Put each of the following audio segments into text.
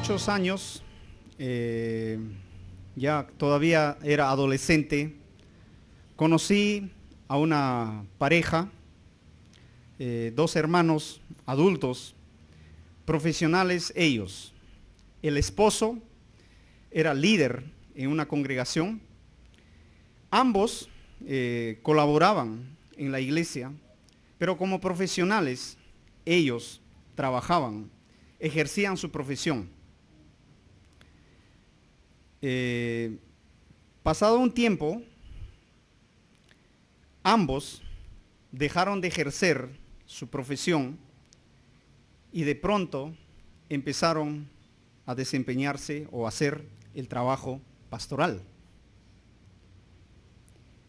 muchos años, ya todavía era adolescente, conocí a una pareja, dos hermanos adultos, profesionales ellos. El esposo era líder en una congregación. Ambos colaboraban en la iglesia, pero como profesionales ellos trabajaban, ejercían su profesión. Pasado un tiempo, ambos dejaron de ejercer su profesión y de pronto empezaron a desempeñarse o a hacer el trabajo pastoral.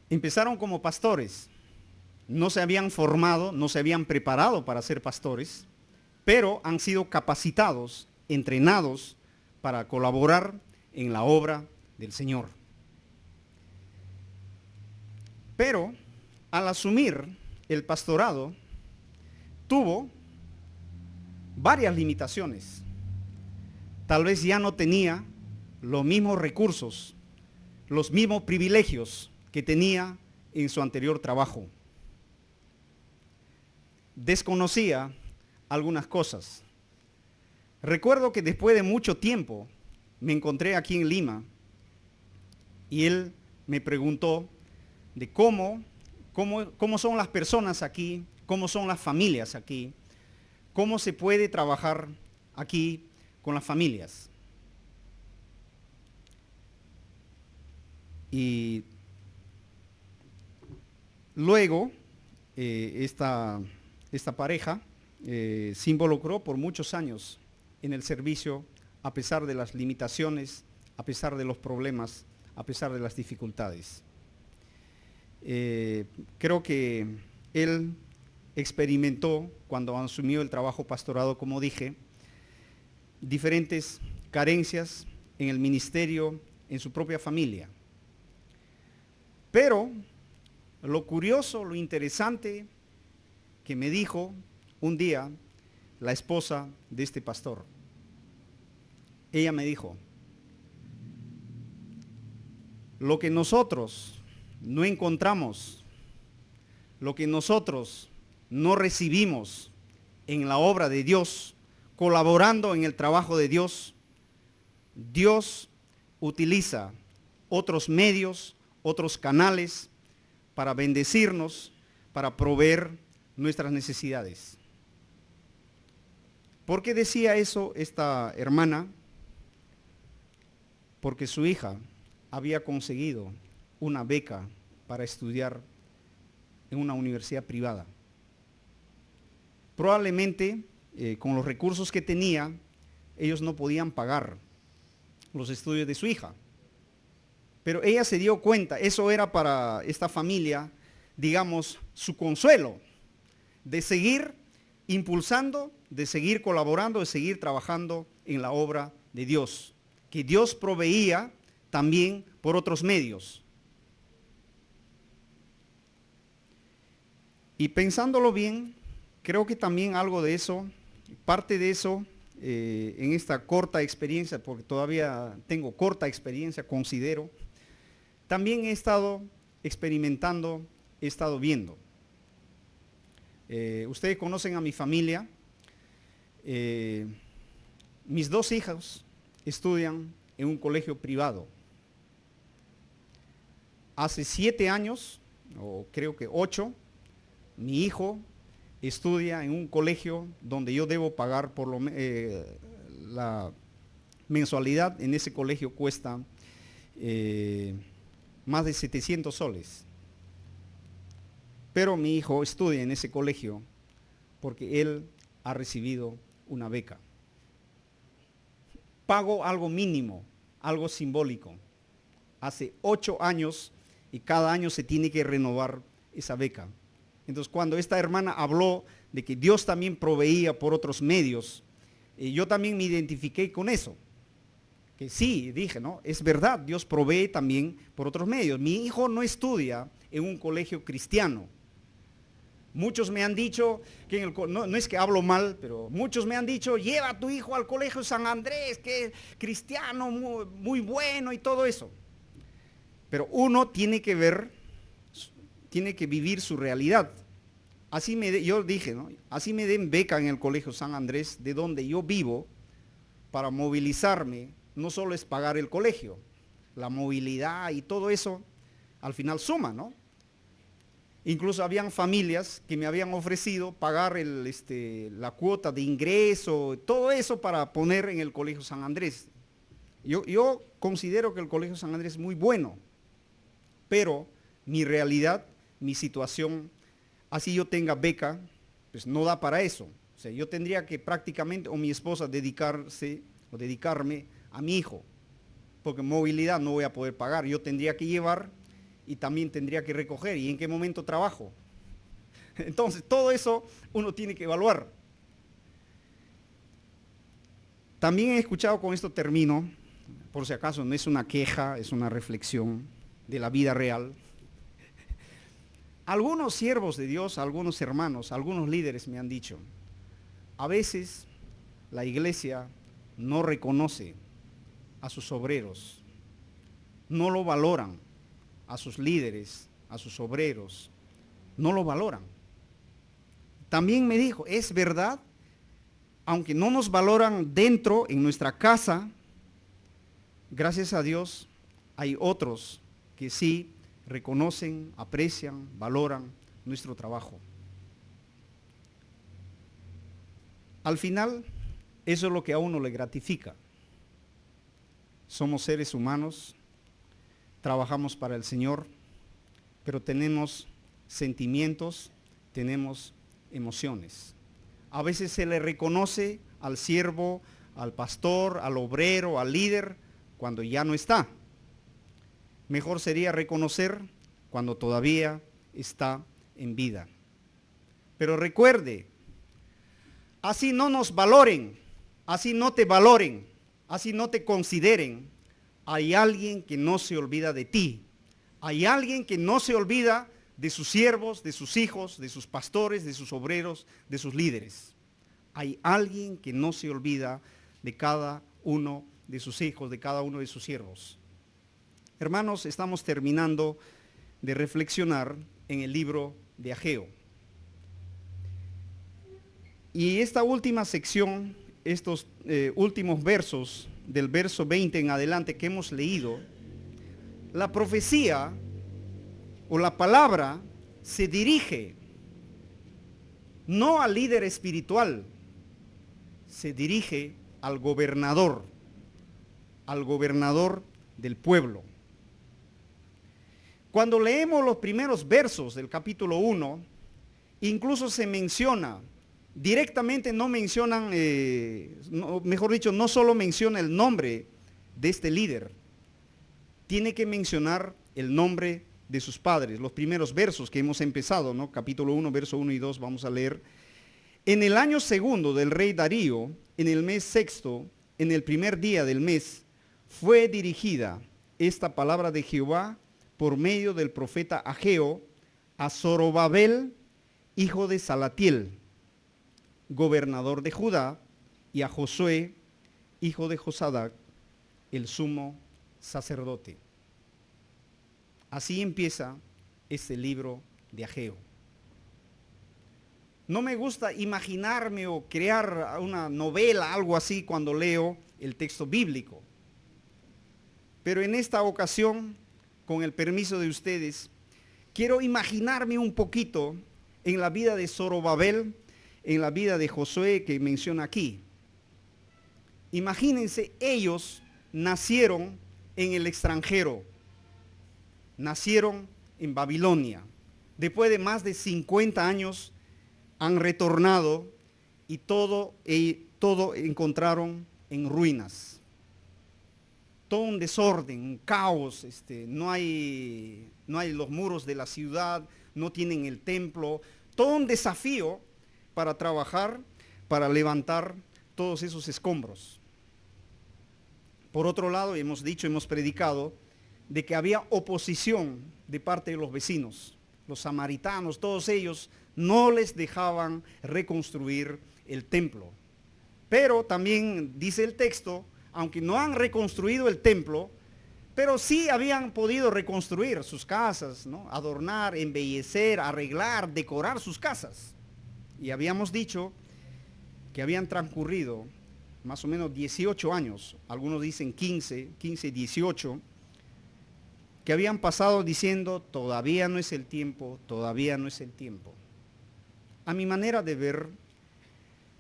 Empezaron como pastores, no se habían formado, no se habían preparado para ser pastores, pero han sido capacitados, entrenados para colaborar en la obra del Señor. Pero al asumir el pastorado, tuvo varias limitaciones. Tal vez ya no tenía los mismos recursos, los mismos privilegios que tenía en su anterior trabajo. Desconocía algunas cosas. Recuerdo que después de mucho tiempo me encontré aquí en Lima y él me preguntó de cómo son las personas aquí, cómo son las familias aquí, cómo se puede trabajar aquí con las familias. Y luego esta pareja se involucró por muchos años en el servicio, a pesar de las limitaciones, a pesar de los problemas, a pesar de las dificultades. Creo que él experimentó, cuando asumió el trabajo pastorado, como dije, diferentes carencias en el ministerio, en su propia familia. Pero lo curioso, lo interesante que me dijo un día la esposa de este pastor, ella me dijo: lo que nosotros no encontramos, lo que nosotros no recibimos en la obra de Dios, colaborando en el trabajo de Dios, Dios utiliza otros medios, otros canales para bendecirnos, para proveer nuestras necesidades. ¿Por qué decía eso esta hermana? Porque su hija había conseguido una beca para estudiar en una universidad privada. Probablemente con los recursos que tenía, ellos no podían pagar los estudios de su hija. Pero ella se dio cuenta, eso era para esta familia, digamos, su consuelo, de seguir impulsando, de seguir colaborando, de seguir trabajando en la obra de Dios, que Dios proveía también por otros medios. Y pensándolo bien, creo que también algo de eso, parte de eso, en esta corta experiencia, porque todavía tengo corta experiencia, considero, también he estado experimentando, he estado viendo. Ustedes conocen a mi familia. Mis dos hijos estudian en un colegio privado. Hace 7 años, o creo que 8, mi hijo estudia en un colegio donde yo debo pagar por la mensualidad. En ese colegio cuesta más de 700 soles. Pero mi hijo estudia en ese colegio porque él ha recibido una beca. Pago algo mínimo, algo simbólico. Hace 8 años y cada año se tiene que renovar esa beca. Entonces, cuando esta hermana habló de que Dios también proveía por otros medios, yo también me identifiqué con eso. Que sí, dije, ¿no? Es verdad, Dios provee también por otros medios. Mi hijo no estudia en un colegio cristiano. Muchos me han dicho, que no es que hablo mal, pero muchos me han dicho, lleva a tu hijo al colegio San Andrés, que es cristiano, muy, muy bueno y todo eso. Pero uno tiene que ver, tiene que vivir su realidad. Yo dije, ¿no? Así me den beca en el colegio San Andrés, de donde yo vivo, para movilizarme, no solo es pagar el colegio, la movilidad y todo eso, al final suma, ¿no? Incluso habían familias que me habían ofrecido pagar la cuota de ingreso, todo eso para poner en el colegio San Andrés. Yo considero que el colegio San Andrés es muy bueno, pero mi realidad, mi situación, así yo tenga beca, pues no da para eso. O sea, yo tendría que prácticamente, o mi esposa, dedicarme a mi hijo, porque movilidad no voy a poder pagar. Yo tendría que llevar y también tendría que recoger. ¿Y en qué momento trabajo? Entonces, todo eso uno tiene que evaluar. También he escuchado, con esto termino, por si acaso no es una queja, es una reflexión de la vida real. Algunos siervos de Dios, algunos hermanos, algunos líderes me han dicho, a veces la iglesia no reconoce a sus obreros, no lo valoran, a sus líderes, a sus obreros, no lo valoran. También me dijo, es verdad, aunque no nos valoran dentro, en nuestra casa, gracias a Dios, hay otros que sí reconocen, aprecian, valoran nuestro trabajo. Al final, eso es lo que a uno le gratifica. Somos seres humanos, trabajamos para el Señor, pero tenemos sentimientos, tenemos emociones. A veces se le reconoce al siervo, al pastor, al obrero, al líder, cuando ya no está. Mejor sería reconocer cuando todavía está en vida. Pero recuerde, así no nos valoren, así no te valoren, así no te consideren, hay alguien que no se olvida de ti. Hay alguien que no se olvida de sus siervos, de sus hijos, de sus pastores, de sus obreros, de sus líderes. Hay alguien que no se olvida de cada uno de sus hijos, de cada uno de sus siervos. Hermanos, estamos terminando de reflexionar en el libro de Ageo. Y esta última sección, estos últimos versos, del verso 20 en adelante que hemos leído, la profecía o la palabra se dirige no al líder espiritual, se dirige al gobernador del pueblo. Cuando leemos los primeros versos del capítulo 1, incluso se menciona, directamente no mencionan, mejor dicho, no solo menciona el nombre de este líder, tiene que mencionar el nombre de sus padres. Los primeros versos que hemos empezado, ¿no? Capítulo 1, verso 1 y 2, vamos a leer. En el año segundo del rey Darío, en el mes sexto, en el primer día del mes, fue dirigida esta palabra de Jehová por medio del profeta Ageo a Zorobabel, hijo de Salatiel, gobernador de Judá, y a Josué, hijo de Josadac, el sumo sacerdote. Así empieza este libro de Ageo. No me gusta imaginarme o crear una novela, algo así, cuando leo el texto bíblico. Pero en esta ocasión, con el permiso de ustedes, quiero imaginarme un poquito en la vida de Zorobabel, en la vida de Josué que menciona aquí. Imagínense, ellos nacieron en el extranjero, nacieron en Babilonia. Después de más de 50 años han retornado y todo encontraron en ruinas. Todo un desorden, un caos, no hay los muros de la ciudad, no tienen el templo, todo un desafío para trabajar, para levantar todos esos escombros. Por otro lado, hemos predicado, de que había oposición de parte de los vecinos los samaritanos, todos ellos no les dejaban reconstruir el templo. Pero también dice el texto, aunque no han reconstruido el templo, pero sí habían podido reconstruir sus casas, ¿no? Adornar, embellecer, arreglar, decorar sus casas. Y habíamos dicho que habían transcurrido más o menos 18 años, algunos dicen 15, 18, que habían pasado diciendo, todavía no es el tiempo, todavía no es el tiempo. A mi manera de ver,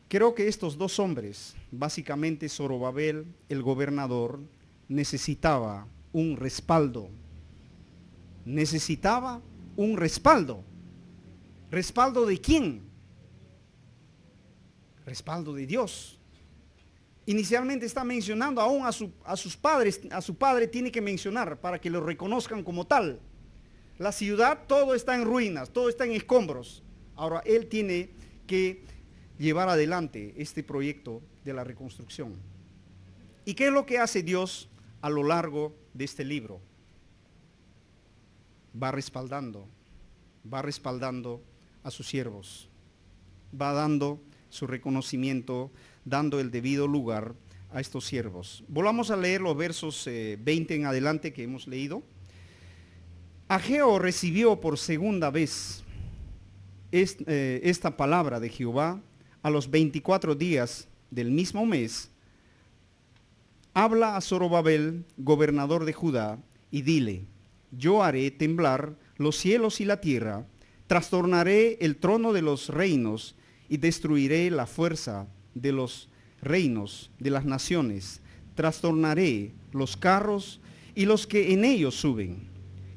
creo que estos dos hombres, básicamente Zorobabel, el gobernador, necesitaba un respaldo. Necesitaba un respaldo. ¿Respaldo de quién? Respaldo de Dios. Inicialmente está mencionando aún a sus padres, a su padre tiene que mencionar para que lo reconozcan como tal. La ciudad, todo está en ruinas, todo está en escombros. Ahora él tiene que llevar adelante este proyecto de la reconstrucción. ¿Y qué es lo que hace Dios a lo largo de este libro? Va respaldando a sus siervos, va dando su reconocimiento, dando el debido lugar a estos siervos. Volvamos a leer los versos 20 en adelante que hemos leído. Ageo recibió por segunda vez esta palabra de Jehová a los 24 días del mismo mes. Habla a Zorobabel, gobernador de Judá, y dile, yo haré temblar los cielos y la tierra, trastornaré el trono de los reinos y destruiré la fuerza de los reinos de las naciones. Trastornaré los carros y los que en ellos suben.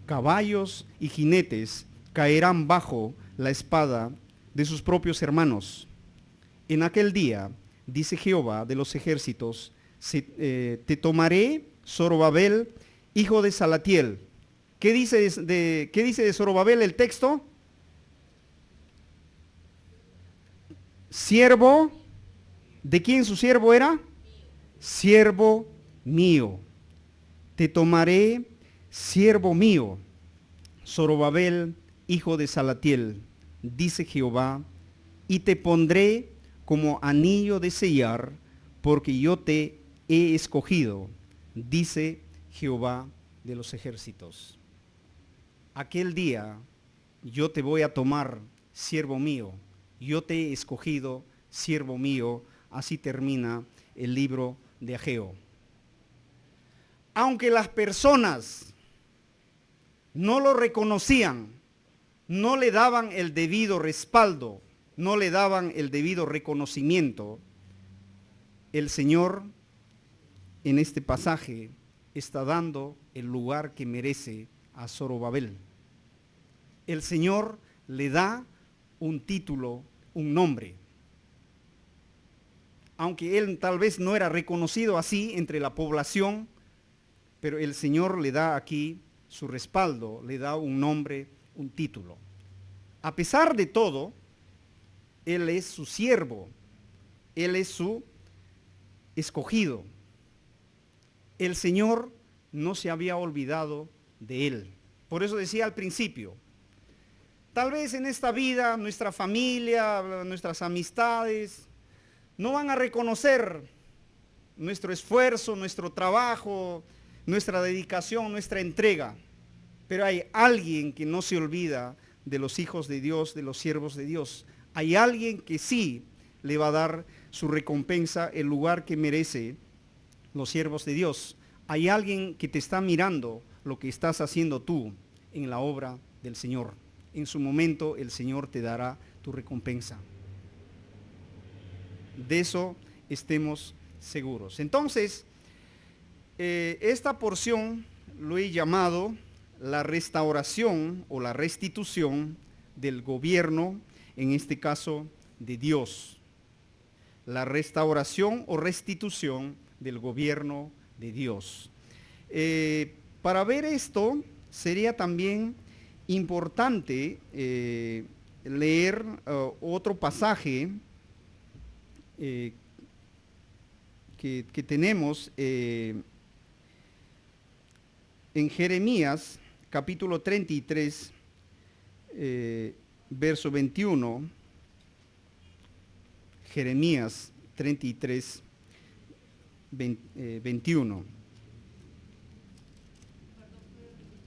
Caballos y jinetes caerán bajo la espada de sus propios hermanos. En aquel día, dice Jehová de los ejércitos, te tomaré, Zorobabel, hijo de Salatiel. ¿Qué dice de Zorobabel el texto? Siervo, ¿de quién su siervo era? Siervo mío. Te tomaré, siervo mío, Zorobabel, hijo de Salatiel, dice Jehová, y te pondré como anillo de sellar, porque yo te he escogido, dice Jehová de los ejércitos. Aquel día yo te voy a tomar, siervo mío, yo te he escogido, siervo mío. Así termina el libro de Ageo. Aunque las personas no lo reconocían, no le daban el debido respaldo, no le daban el debido reconocimiento, el Señor en este pasaje está dando el lugar que merece a Zorobabel. El Señor le da un título, un nombre. Aunque él tal vez no era reconocido así entre la población, pero el Señor le da aquí su respaldo, le da un nombre, un título. A pesar de todo, él es su siervo, él es su escogido. El Señor no se había olvidado de él. Por eso decía al principio, tal vez en esta vida, nuestra familia, nuestras amistades, no van a reconocer nuestro esfuerzo, nuestro trabajo, nuestra dedicación, nuestra entrega. Pero hay alguien que no se olvida de los hijos de Dios, de los siervos de Dios. Hay alguien que sí le va a dar su recompensa, el lugar que merece los siervos de Dios. Hay alguien que te está mirando lo que estás haciendo tú en la obra del Señor. En su momento el Señor te dará tu recompensa. De eso estemos seguros. Entonces, esta porción lo he llamado la restauración o la restitución del gobierno, en este caso de Dios. La restauración o restitución del gobierno de Dios. Para ver esto, sería también importante leer otro pasaje que tenemos en Jeremías capítulo 33, verso 21, Jeremías 33, 21.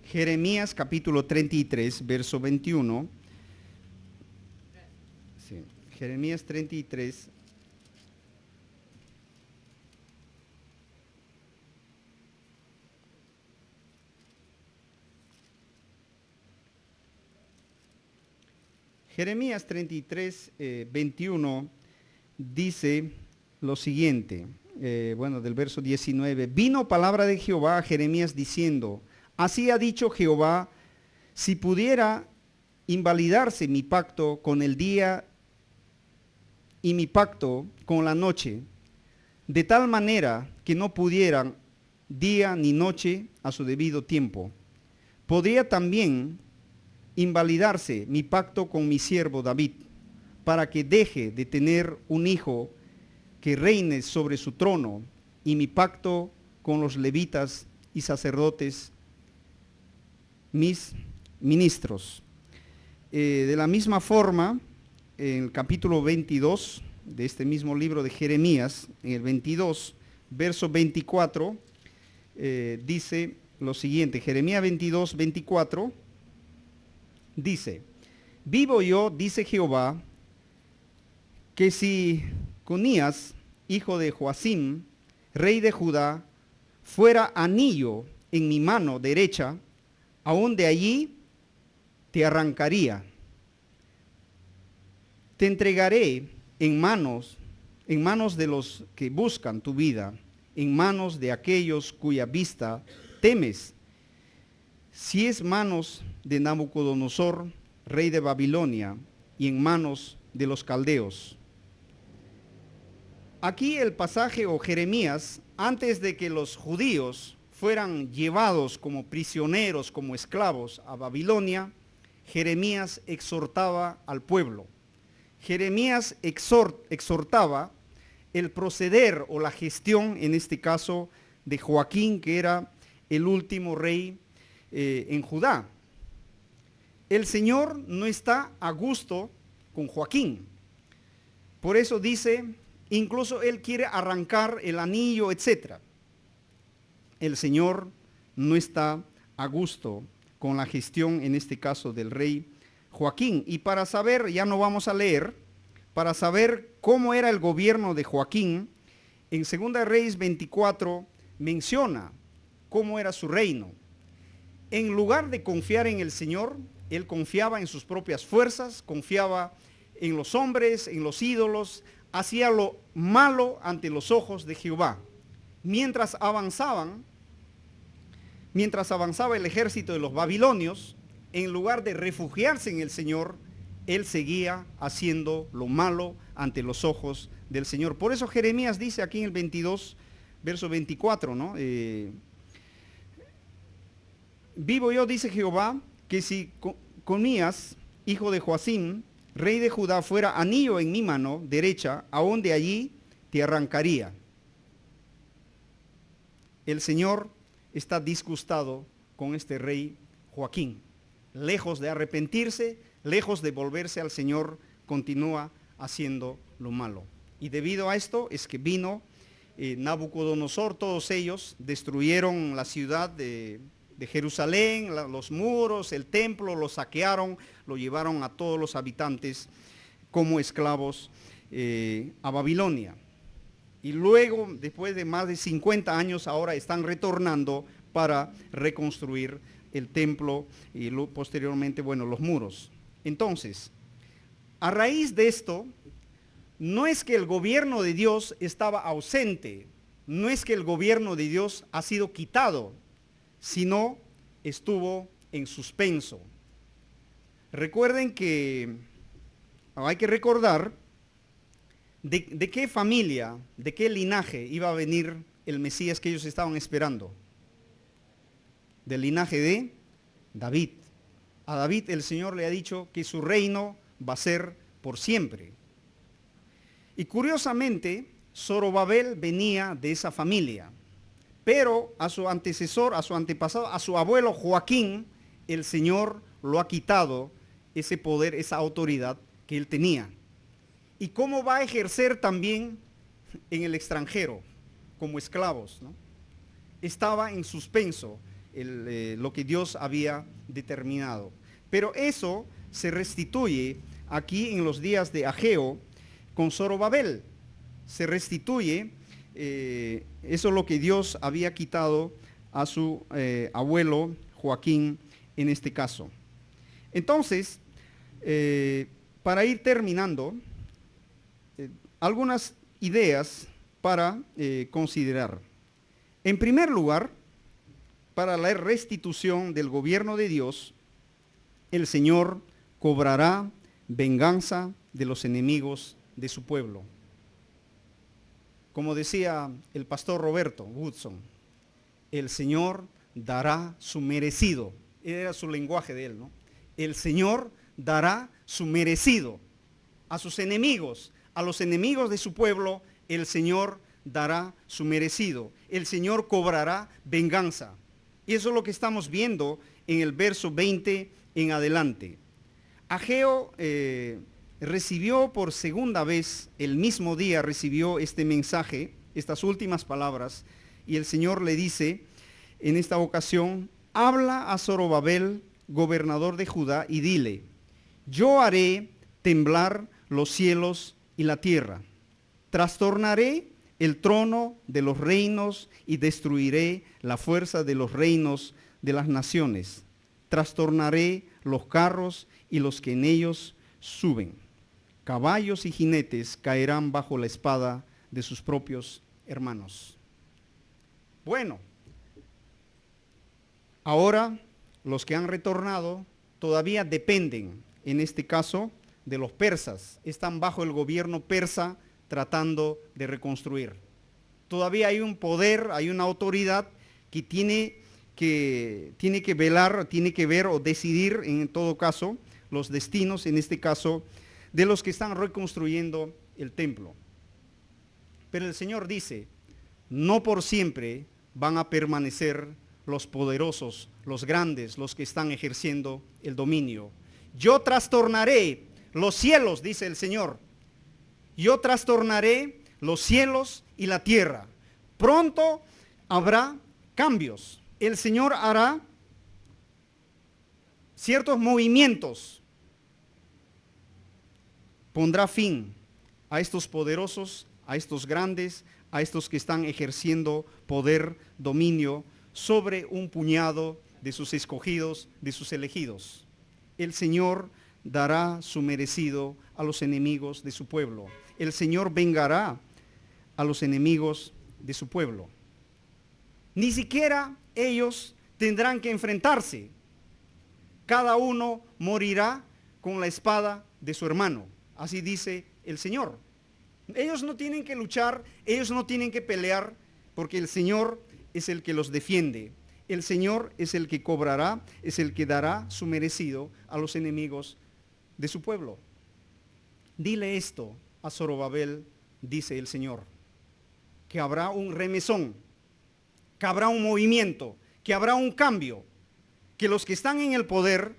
Jeremías capítulo 33, verso 21. Sí, Jeremías 33. Jeremías 33, 21 dice lo siguiente, del verso 19, vino palabra de Jehová a Jeremías diciendo, así ha dicho Jehová, si pudiera invalidarse mi pacto con el día y mi pacto con la noche, de tal manera que no pudieran día ni noche a su debido tiempo, podría también invalidarse mi pacto con mi siervo David, para que deje de tener un hijo que reine sobre su trono, y mi pacto con los levitas y sacerdotes, mis ministros. De la misma forma, en el capítulo 22 de este mismo libro de Jeremías, en el 22, verso 24, dice lo siguiente, Jeremías 22, 24, dice, vivo yo, dice Jehová, que si Conías, hijo de Joacim, rey de Judá, fuera anillo en mi mano derecha, aún de allí te arrancaría. Te entregaré en manos de los que buscan tu vida, en manos de aquellos cuya vista temes. Si es manos de Nabucodonosor, rey de Babilonia, y en manos de los caldeos. Aquí el pasaje o Jeremías, antes de que los judíos fueran llevados como prisioneros, como esclavos a Babilonia, Jeremías exhortaba al pueblo. Jeremías exhortaba el proceder o la gestión, en este caso, de Joaquín, que era el último rey en Judá. El Señor no está a gusto con Joaquín. Por eso dice, incluso él quiere arrancar el anillo, etc. El Señor no está a gusto con la gestión, en este caso, del rey Joaquín. Y para saber, ya no vamos a leer, para saber cómo era el gobierno de Joaquín, en 2 Reyes 24 menciona cómo era su reino. En lugar de confiar en el Señor, él confiaba en sus propias fuerzas, confiaba en los hombres, en los ídolos, hacía lo malo ante los ojos de Jehová. Mientras avanzaba el ejército de los babilonios, en lugar de refugiarse en el Señor, él seguía haciendo lo malo ante los ojos del Señor. Por eso Jeremías dice aquí en el 22, verso 24, ¿no? Vivo yo, dice Jehová, que si Conías, hijo de Joacim, rey de Judá, fuera anillo en mi mano derecha, aún de allí te arrancaría. El Señor está disgustado con este rey Joaquín. Lejos de arrepentirse, lejos de volverse al Señor, continúa haciendo lo malo. Y debido a esto es que vino Nabucodonosor, todos ellos destruyeron la ciudad de Jerusalén, los muros, el templo, lo saquearon, lo llevaron a todos los habitantes como esclavos a Babilonia. Y luego, después de más de 50 años, ahora están retornando para reconstruir el templo y posteriormente, los muros. Entonces, a raíz de esto, no es que el gobierno de Dios estaba ausente, no es que el gobierno de Dios ha sido quitado, sino estuvo en suspenso. Recuerden que hay que recordar de qué familia, de qué linaje iba a venir el Mesías que ellos estaban esperando. Del linaje de David. A David el Señor le ha dicho que su reino va a ser por siempre. Y curiosamente, Zorobabel venía de esa familia. Pero a su antecesor, a su antepasado, a su abuelo Joaquín, el Señor lo ha quitado ese poder, esa autoridad que él tenía. Y cómo va a ejercer también en el extranjero, como esclavos, ¿no? Estaba en suspenso lo que Dios había determinado. Pero eso se restituye aquí en los días de Ageo con Zorobabel. Se restituye, eso es lo que Dios había quitado a su abuelo Joaquín en este caso. Entonces, para ir terminando, algunas ideas para considerar. En primer lugar, para la restitución del gobierno de Dios, el Señor cobrará venganza de los enemigos de su pueblo. Como decía el pastor Roberto Woodson, el Señor dará su merecido. Era su lenguaje de él, ¿no? El Señor dará su merecido a sus enemigos, a los enemigos de su pueblo. El Señor dará su merecido. El Señor cobrará venganza. Y eso es lo que estamos viendo en el verso 20 en adelante. Ageo recibió por segunda vez, el mismo día recibió este mensaje, estas últimas palabras, y el Señor le dice en esta ocasión: habla a Zorobabel, gobernador de Judá, y dile: yo haré temblar los cielos y la tierra, trastornaré el trono de los reinos y destruiré la fuerza de los reinos de las naciones, trastornaré los carros y los que en ellos suben, caballos y jinetes caerán bajo la espada de sus propios hermanos. Bueno, ahora los que han retornado todavía dependen, en este caso, de los persas. Están bajo el gobierno persa tratando de reconstruir. Todavía hay un poder, hay una autoridad que tiene que velar, tiene que ver o decidir, en todo caso, los destinos, en este caso, de los que están reconstruyendo el templo. Pero el Señor dice: no por siempre van a permanecer los poderosos, los grandes, los que están ejerciendo el dominio. Yo trastornaré los cielos, dice el Señor. Yo trastornaré los cielos y la tierra. Pronto habrá cambios. El Señor hará ciertos movimientos. Pondrá fin a estos poderosos, a estos grandes, a estos que están ejerciendo poder, dominio sobre un puñado de sus escogidos, de sus elegidos. El Señor dará su merecido a los enemigos de su pueblo. El Señor vengará a los enemigos de su pueblo. Ni siquiera ellos tendrán que enfrentarse. Cada uno morirá con la espada de su hermano. Así dice el Señor. Ellos no tienen que luchar, ellos no tienen que pelear, porque el Señor es el que los defiende. El Señor es el que cobrará, es el que dará su merecido a los enemigos de su pueblo. Dile esto a Zorobabel, dice el Señor, que habrá un remesón, que habrá un movimiento, que habrá un cambio, que los que están en el poder,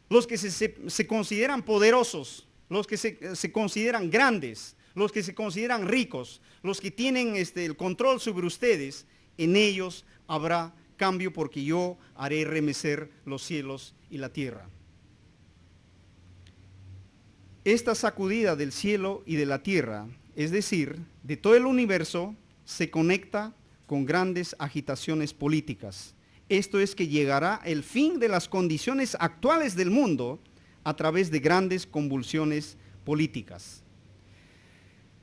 los que se consideran poderosos, los que se consideran grandes, los que se consideran ricos, los que tienen el control sobre ustedes, en ellos habrá cambio, porque yo haré remecer los cielos y la tierra. Esta sacudida del cielo y de la tierra, es decir, de todo el universo, se conecta con grandes agitaciones políticas. Esto es que llegará el fin de las condiciones actuales del mundo a través de grandes convulsiones políticas.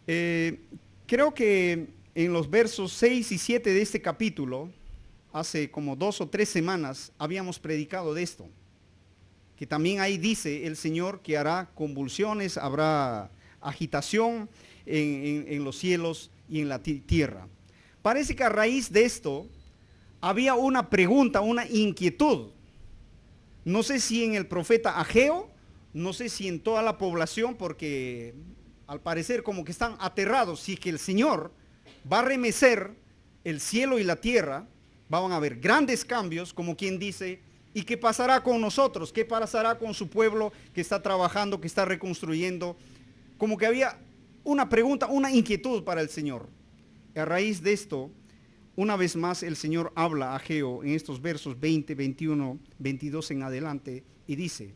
Creo que en los versos 6 y 7 de este capítulo, hace como 2 o 3 semanas, habíamos predicado de esto. Que también ahí dice el Señor que hará convulsiones, habrá agitación en los cielos y en la tierra. Parece que a raíz de esto había una pregunta, una inquietud. No sé si en el profeta Ageo, no sé si en toda la población, porque al parecer como que están aterrados, si es que el Señor va a remecer el cielo y la tierra, van a haber grandes cambios, como quien dice, ¿Y qué pasará con nosotros? ¿Qué pasará con su pueblo que está trabajando, que está reconstruyendo? Como que había una pregunta, una inquietud para el Señor. Y a raíz de esto, una vez más el Señor habla a Ageo en estos versos 20, 21, 22 en adelante y dice,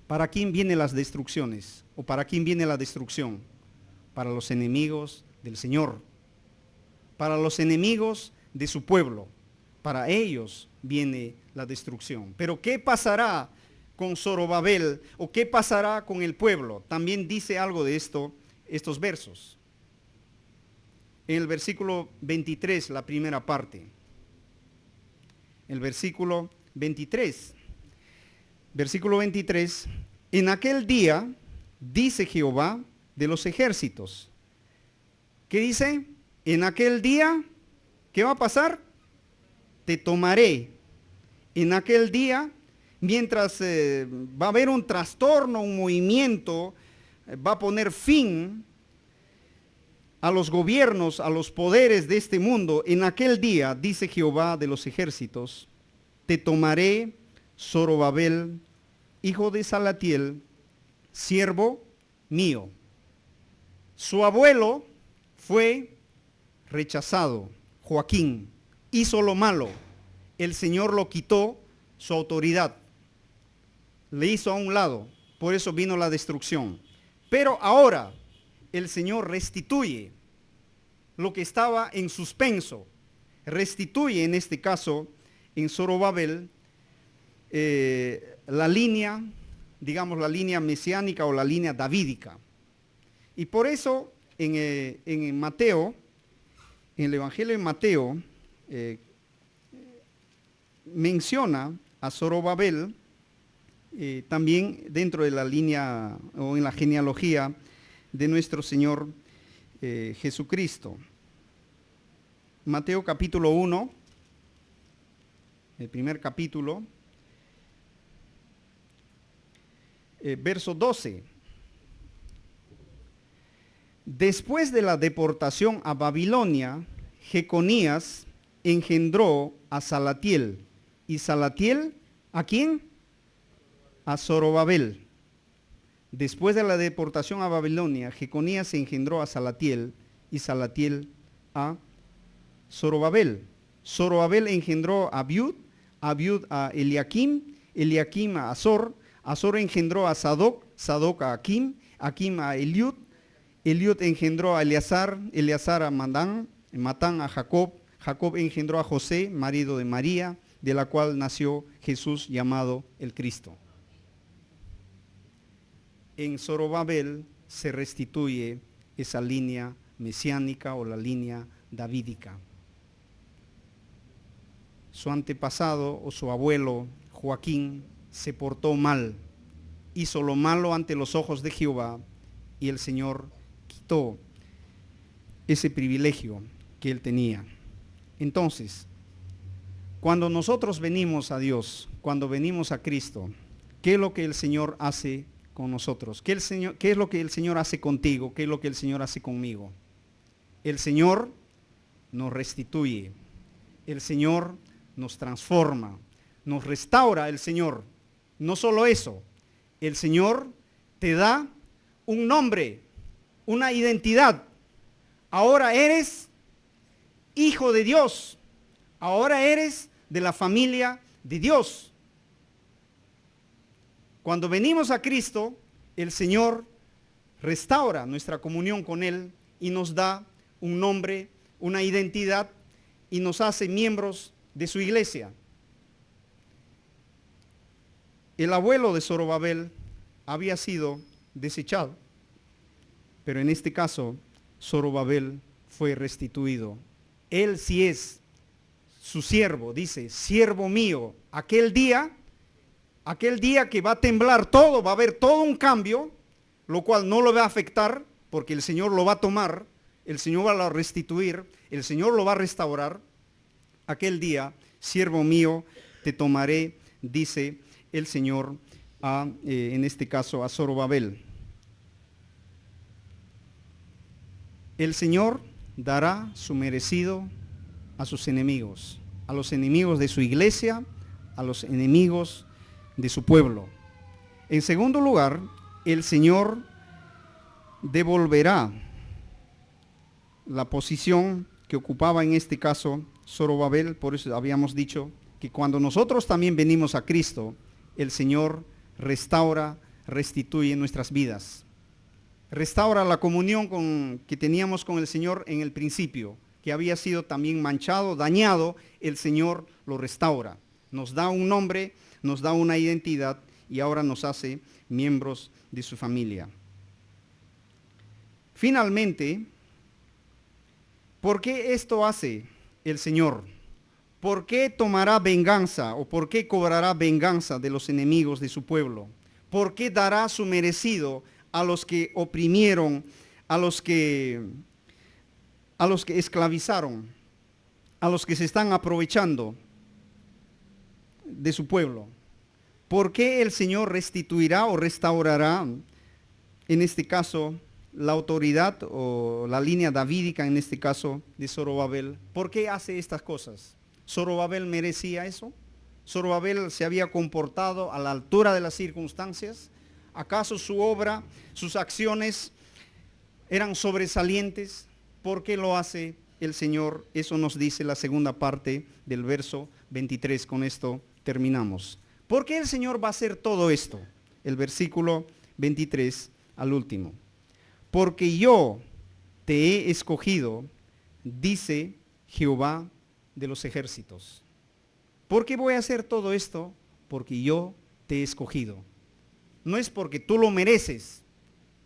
¿para quién vienen las destrucciones? ¿O para quién viene la destrucción? Para los enemigos del Señor, para los enemigos de su pueblo. Para ellos viene la destrucción. Pero ¿qué pasará con Zorobabel o qué pasará con el pueblo? También dice algo de esto, estos versos. En el versículo 23, la primera parte. El versículo 23. Versículo 23. En aquel día, dice Jehová de los ejércitos. ¿Qué dice? En aquel día, ¿qué va a pasar? Te tomaré. En aquel día, mientras va a haber un trastorno, un movimiento, va a poner fin a los gobiernos, a los poderes de este mundo. En aquel día, dice Jehová de los ejércitos, te tomaré, Zorobabel, hijo de Salatiel, siervo mío. Su abuelo fue rechazado, Joaquín, hizo lo malo, el Señor lo quitó su autoridad, le hizo a un lado, por eso vino la destrucción. Pero ahora el Señor restituye lo que estaba en suspenso, restituye en este caso en Zorobabel la línea, digamos la línea mesiánica o la línea davídica. Y por eso en Mateo, en el Evangelio de Mateo, menciona a Zorobabel también dentro de la línea o en la genealogía de nuestro Señor Jesucristo. Mateo capítulo 1, el primer capítulo, verso 12. Después de la deportación a Babilonia, Jeconías engendró a Salatiel. ¿Y Salatiel a quién? A Zorobabel. Después de la deportación a Babilonia, Jeconías engendró a Salatiel y Salatiel a Zorobabel. Zorobabel engendró a Abiud, Abiud a Eliakim, Eliakim a Azor, Azor engendró a Sadoc, Sadoc a Akim, Akim a Eliud, Eliud engendró a Eleazar, Eleazar a Matán, Matán a Jacob, Jacob engendró a José, marido de María, de la cual nació Jesús llamado el Cristo. En Zorobabel se restituye esa línea mesiánica o la línea davídica. Su antepasado o su abuelo Joaquín se portó mal, hizo lo malo ante los ojos de Jehová y el Señor quitó ese privilegio que él tenía. Entonces, cuando nosotros venimos a Dios, cuando venimos a Cristo, ¿qué es lo que el Señor hace con nosotros? ¿Qué es lo que el Señor hace contigo? ¿Qué es lo que el Señor hace conmigo? El Señor nos restituye, el Señor nos transforma, nos restaura el Señor. No solo eso, el Señor te da un nombre, una identidad. Ahora eres hijo de Dios, ahora eres de la familia de Dios. Cuando venimos a Cristo, el Señor restaura nuestra comunión con Él y nos da un nombre, una identidad y nos hace miembros de su iglesia. El abuelo de Zorobabel había sido desechado, pero en este caso Zorobabel fue restituido. Él sí es su siervo, dice, siervo mío. Aquel día que va a temblar todo, va a haber todo un cambio, lo cual no lo va a afectar porque el Señor lo va a tomar, el Señor va a restituir, el Señor lo va a restaurar. Aquel día, siervo mío, te tomaré, dice el Señor en este caso a Zorobabel. El Señor dará su merecido a sus enemigos, a los enemigos de su iglesia, a los enemigos de su pueblo. En segundo lugar, el Señor devolverá la posición que ocupaba en este caso Zorobabel. Por eso habíamos dicho que cuando nosotros también venimos a Cristo, el Señor restaura, restituye nuestras vidas. Restaura la comunión que teníamos con el Señor en el principio, que había sido también manchado, dañado. El Señor lo restaura. Nos da un nombre, nos da una identidad y ahora nos hace miembros de su familia. Finalmente, ¿por qué esto hace el Señor? ¿Por qué tomará venganza o por qué cobrará venganza de los enemigos de su pueblo? ¿Por qué dará su merecido a los que oprimieron, a los que esclavizaron, a los que se están aprovechando de su pueblo? ¿Por qué el Señor restituirá o restaurará, en este caso, la autoridad o la línea davídica, en este caso, de Zorobabel? ¿Por qué hace estas cosas? ¿Zorobabel merecía eso? ¿Zorobabel se había comportado a la altura de las circunstancias? ¿Acaso su obra, sus acciones eran sobresalientes? ¿Por qué lo hace el Señor? Eso nos dice la segunda parte del verso 23. Con esto terminamos. ¿Por qué el Señor va a hacer todo esto? El versículo 23 al último. Porque yo te he escogido, dice Jehová de los ejércitos. ¿Por qué voy a hacer todo esto? Porque yo te he escogido. No es porque tú lo mereces.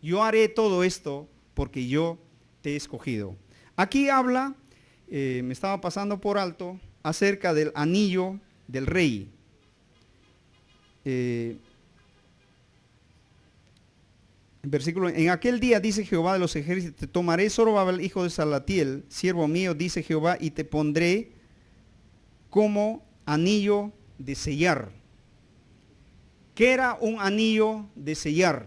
Yo haré todo esto porque yo te he escogido. Aquí habla, me estaba pasando por alto, acerca del anillo del rey. Versículo, en aquel día dice Jehová de los ejércitos, te tomaré Zorobabel, hijo de Salatiel, siervo mío, dice Jehová, y te pondré como anillo de sellar. ¿Qué era un anillo de sellar?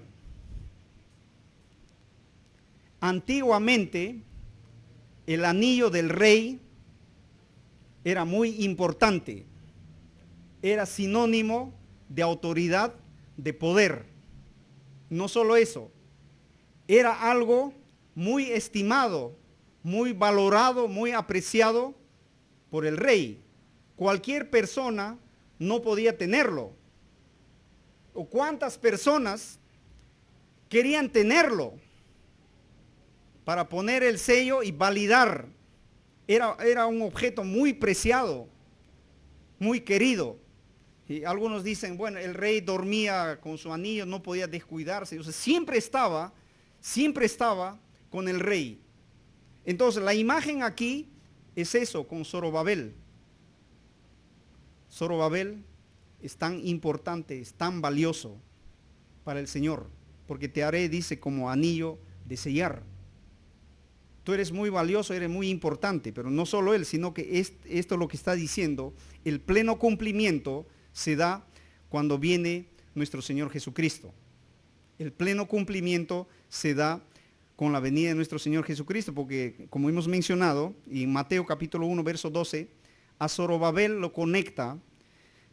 Antiguamente, el anillo del rey era muy importante. Era sinónimo de autoridad, de poder. No solo eso, era algo muy estimado, muy valorado, muy apreciado por el rey. Cualquier persona no podía tenerlo. ¿O cuántas personas querían tenerlo para poner el sello y validar? Era un objeto muy preciado, muy querido. Y algunos dicen, bueno, el rey dormía con su anillo, no podía descuidarse. O sea, siempre estaba con el rey. Entonces, la imagen aquí es eso con Zorobabel. Zorobabel es tan importante, es tan valioso para el Señor, porque te haré, dice, como anillo de sellar. Tú eres muy valioso, eres muy importante, pero no solo él, sino que esto es lo que está diciendo, el pleno cumplimiento se da cuando viene nuestro Señor Jesucristo. El pleno cumplimiento se da con la venida de nuestro Señor Jesucristo, porque como hemos mencionado, en Mateo capítulo 1, verso 12, a Zorobabel lo conecta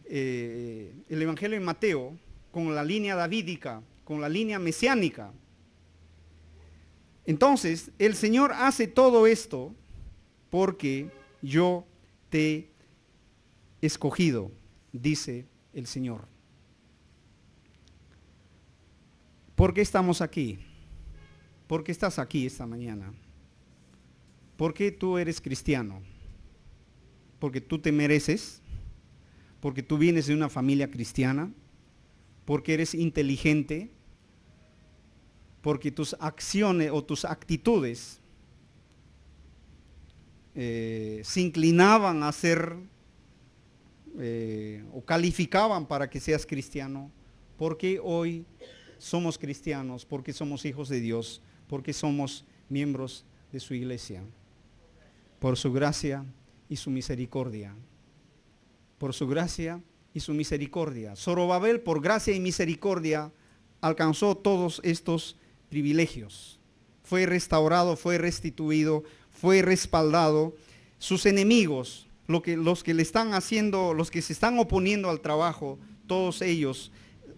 el Evangelio de Mateo con la línea davídica, con la línea mesiánica. Entonces, el Señor hace todo esto porque yo te he escogido, dice el Señor. ¿Por qué estamos aquí? ¿Por qué estás aquí esta mañana? ¿Por qué tú eres cristiano? ¿Porque tú te mereces? ¿Porque tú vienes de una familia cristiana? ¿Porque eres inteligente? ¿Porque tus acciones o tus actitudes se inclinaban a ser o calificaban para que seas cristiano? Porque hoy somos cristianos, porque somos hijos de Dios, porque somos miembros de su iglesia, por su gracia y su misericordia. Por su gracia y su misericordia. Zorobabel, por gracia y misericordia, alcanzó todos estos privilegios. Fue restaurado, fue restituido, fue respaldado. Sus enemigos los que le están haciendo, los que se están oponiendo al trabajo, todos ellos,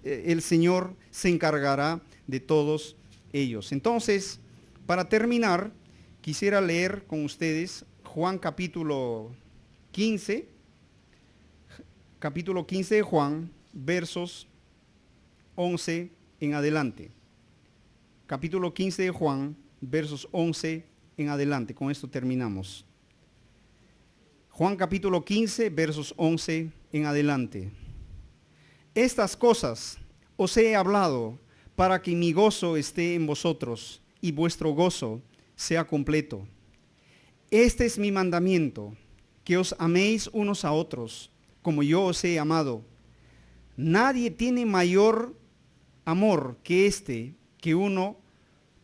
el Señor se encargará de todos ellos. Entonces, para terminar, quisiera leer con ustedes Juan capítulo 15 de Juan, versos 11 en adelante. Capítulo 15 de Juan, versos 11 en adelante. Con esto terminamos. Juan capítulo 15, versos 11 en adelante. Estas cosas os he hablado para que mi gozo esté en vosotros y vuestro gozo sea completo. Este es mi mandamiento, que os améis unos a otros, como yo os he amado. Nadie tiene mayor amor que este, que uno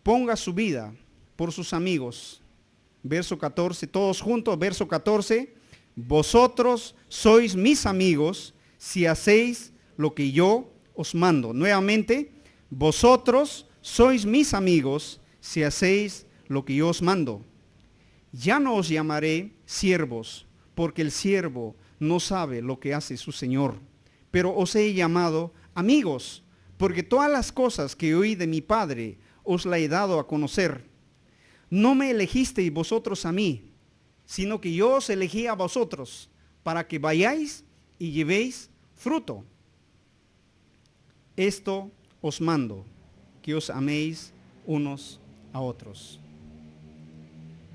ponga su vida por sus amigos. Verso 14, todos juntos, verso 14. Vosotros sois mis amigos si hacéis lo que yo os mando. Nuevamente, vosotros sois mis amigos si hacéis lo que yo os mando. Ya no os llamaré siervos, porque el siervo no sabe lo que hace su Señor. Pero os he llamado amigos, porque todas las cosas que oí de mi Padre os la he dado a conocer. No me elegisteis vosotros a mí, sino que yo os elegí a vosotros, para que vayáis y llevéis fruto. Esto os mando, que os améis unos a otros.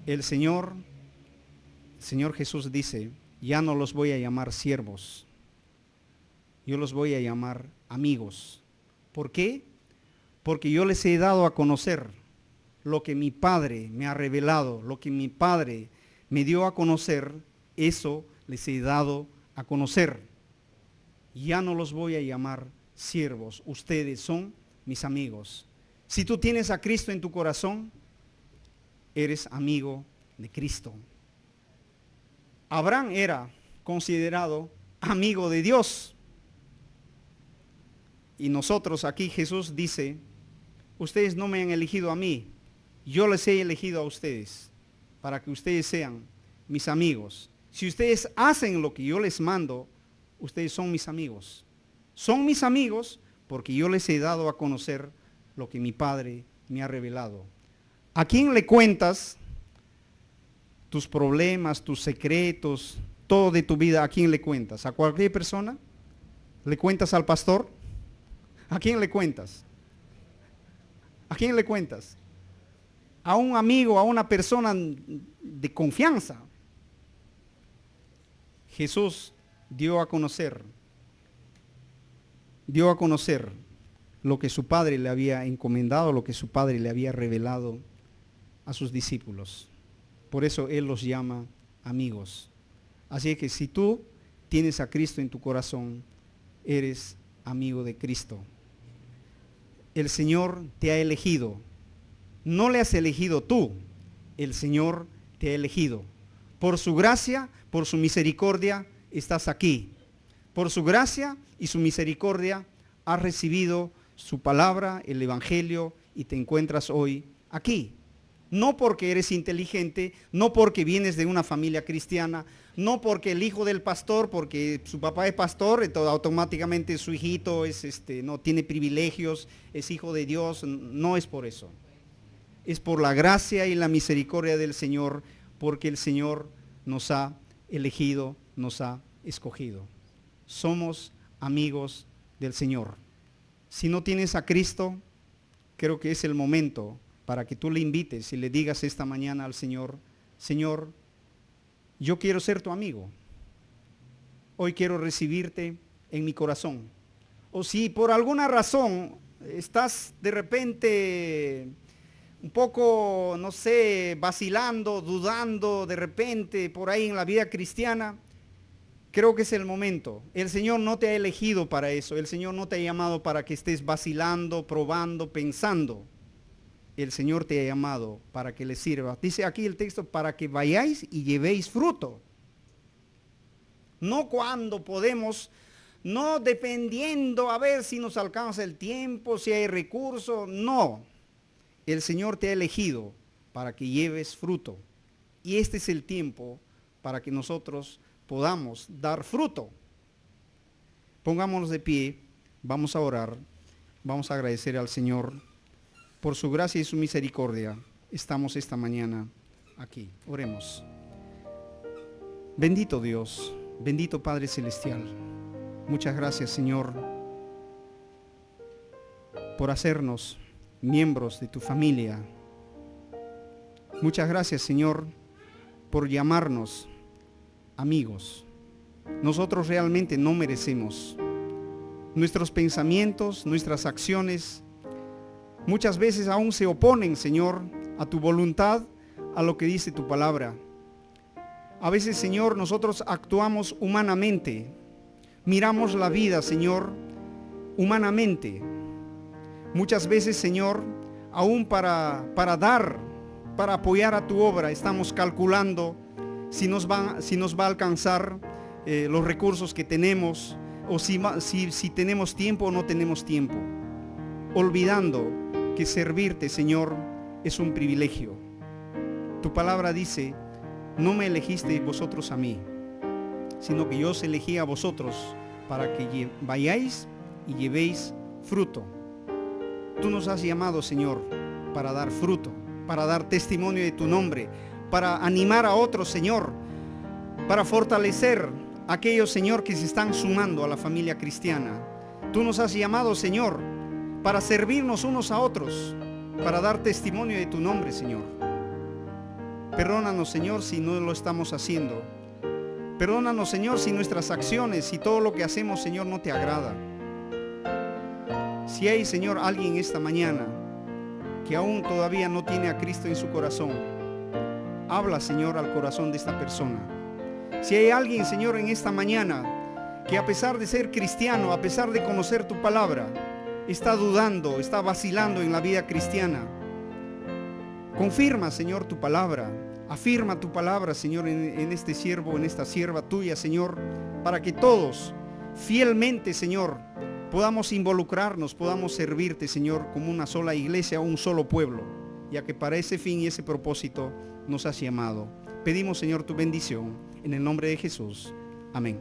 El Señor Jesús dice, ya no los voy a llamar siervos, yo los voy a llamar amigos. ¿Por qué? Porque yo les he dado a conocer lo que mi Padre me ha revelado, lo que mi Padre me dio a conocer, eso les he dado a conocer. Ya no los voy a llamar siervos, ustedes son mis amigos. Si tú tienes a Cristo en tu corazón, eres amigo de Cristo. Abraham era considerado amigo de Dios. Y nosotros aquí Jesús dice, ustedes no me han elegido a mí, yo les he elegido a ustedes, para que ustedes sean mis amigos. Si ustedes hacen lo que yo les mando, ustedes son mis amigos. Son mis amigos porque yo les he dado a conocer lo que mi Padre me ha revelado. ¿A quién le cuentas tus problemas, tus secretos, todo de tu vida? ¿A quién le cuentas? ¿A cualquier persona? ¿Le cuentas al pastor? ¿A quién le cuentas? ¿A quién le cuentas? A un amigo, a una persona de confianza. Jesús dio a conocer lo que su Padre le había encomendado, lo que su Padre le había revelado a sus discípulos. Por eso Él los llama amigos. Así que si tú tienes a Cristo en tu corazón, eres amigo de Cristo. El Señor te ha elegido. No le has elegido tú, el Señor te ha elegido. Por su gracia, por su misericordia, estás aquí. Por su gracia y su misericordia, has recibido su palabra, el Evangelio, y te encuentras hoy aquí. No porque eres inteligente, no porque vienes de una familia cristiana, no porque el hijo del pastor, porque su papá es pastor, entonces automáticamente su hijito no tiene privilegios, es hijo de Dios. No es por eso. Es por la gracia y la misericordia del Señor, porque el Señor nos ha elegido, nos ha escogido. Somos amigos del Señor. Si no tienes a Cristo, creo que es el momento para que tú le invites y le digas esta mañana al Señor, Señor, yo quiero ser tu amigo. Hoy quiero recibirte en mi corazón. O si por alguna razón estás de repente un poco, no sé, vacilando, dudando de repente por ahí en la vida cristiana, creo que es el momento. El Señor no te ha elegido para eso. El Señor no te ha llamado para que estés vacilando, probando, pensando. El Señor te ha llamado para que le sirva. Dice aquí el texto, para que vayáis y llevéis fruto. No cuando podemos, no dependiendo a ver si nos alcanza el tiempo, si hay recursos, no. El Señor te ha elegido para que lleves fruto. Y este es el tiempo para que nosotros podamos dar fruto. Pongámonos de pie, vamos a orar, vamos a agradecer al Señor por su gracia y su misericordia. Estamos esta mañana aquí. Oremos. Bendito Dios, bendito Padre Celestial. Muchas gracias, Señor, por hacernos miembros de tu familia. Muchas gracias, Señor, por llamarnos amigos. Nosotros realmente no merecemos. Nuestros pensamientos, nuestras acciones, muchas veces aún se oponen, Señor, a tu voluntad, a lo que dice tu palabra. A veces, Señor, nosotros actuamos humanamente. Miramos la vida, Señor, humanamente. Muchas veces, Señor, aún para apoyar a tu obra, estamos calculando si nos va a alcanzar los recursos que tenemos, o si tenemos tiempo o no tenemos tiempo, olvidando que servirte, Señor, es un privilegio. Tu palabra dice: no me elegisteis vosotros a mí, sino que yo os elegí a vosotros para que vayáis y llevéis fruto. Tú nos has llamado, Señor, para dar fruto, para dar testimonio de tu nombre, para animar a otros, Señor, para fortalecer a aquellos, Señor, que se están sumando a la familia cristiana. Tú nos has llamado, Señor, para servirnos unos a otros, para dar testimonio de tu nombre, Señor. Perdónanos, Señor, si no lo estamos haciendo. Perdónanos, Señor, si nuestras acciones y todo lo que hacemos, Señor, no te agrada. Si hay, Señor, alguien esta mañana que aún todavía no tiene a Cristo en su corazón, habla, Señor, al corazón de esta persona. Si hay alguien, Señor, en esta mañana que a pesar de ser cristiano, a pesar de conocer tu palabra, está dudando, está vacilando en la vida cristiana, confirma, Señor, tu palabra. Afirma tu palabra, Señor, en este siervo, en esta sierva tuya, Señor, para que todos fielmente, Señor, podamos involucrarnos, podamos servirte, Señor, como una sola iglesia o un solo pueblo, ya que para ese fin y ese propósito nos has llamado. Pedimos, Señor, tu bendición en el nombre de Jesús. Amén.